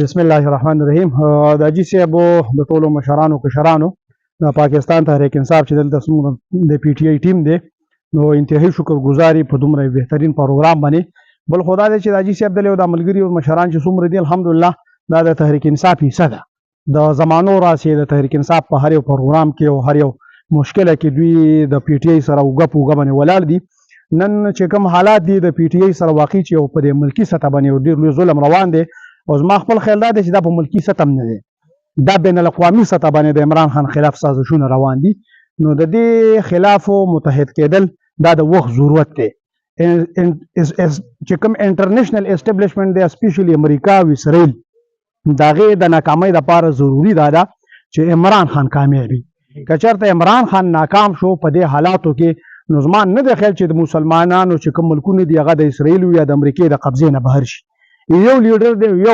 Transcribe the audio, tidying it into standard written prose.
بسم الله الرحمن الرحیم. د حاجي صاحب د ټولو مشرانو کشرانو د پاکستان تحریک انصاف چې دلته څومره د پی ټی آی ټیم دی نو انتهایی شکر گزاري په دومره بهترین پروګرام باندې. بل خدا دې چې د حاجي صاحب دلته د ملګري او مشران چې څومره دي الحمدلله دا د تحریک انصاف حصہ ده. د زمانو راسي د تحریک انصاف په هر یو پروګرام کې او هر یو مشکله کې دوی د پی ټی آی سره وګپ باندې ولاړ دي. نن چې کوم حالات دي د پی ټی آی سره واقع چې په دې ملکی سطح باندې ډېر لوی ظلم روان دی او زما خپل خیال دا دی چې دا په ملکی سطح نه دی، دا بین الاقوامي سطح باندې د عمران خان خلاف سازشونه روان دي. نو د دې خلاف متحد کېدل دا د وخت ضرورت دی. چې کوم انټرنیشنل اسټابلیشمنټ دی اسپیشلی امریکا او اسرائیل د هغې د ناکامۍ دپاره ضروري دا ده چې عمران خان کامیابي. که چېرته عمران خان ناکام شو په دې حالاتو کې نو زما نه دی خیال چې د مسلمانانو چې کوم ملکونه دي هغه د اسرائیل یا د امریکې د قبضې نه بهر شي. یو لیډر دی، یو